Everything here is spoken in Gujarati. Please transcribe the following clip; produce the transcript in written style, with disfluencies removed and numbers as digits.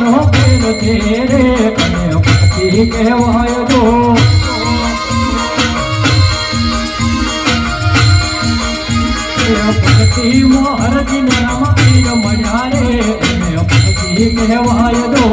નો ખેલ છે રે કને ભક્તિ કહેવાય જો ભક્તિ મોહરજી નામ પીર મળ્યા રે એને ભક્તિ કહેવાય જો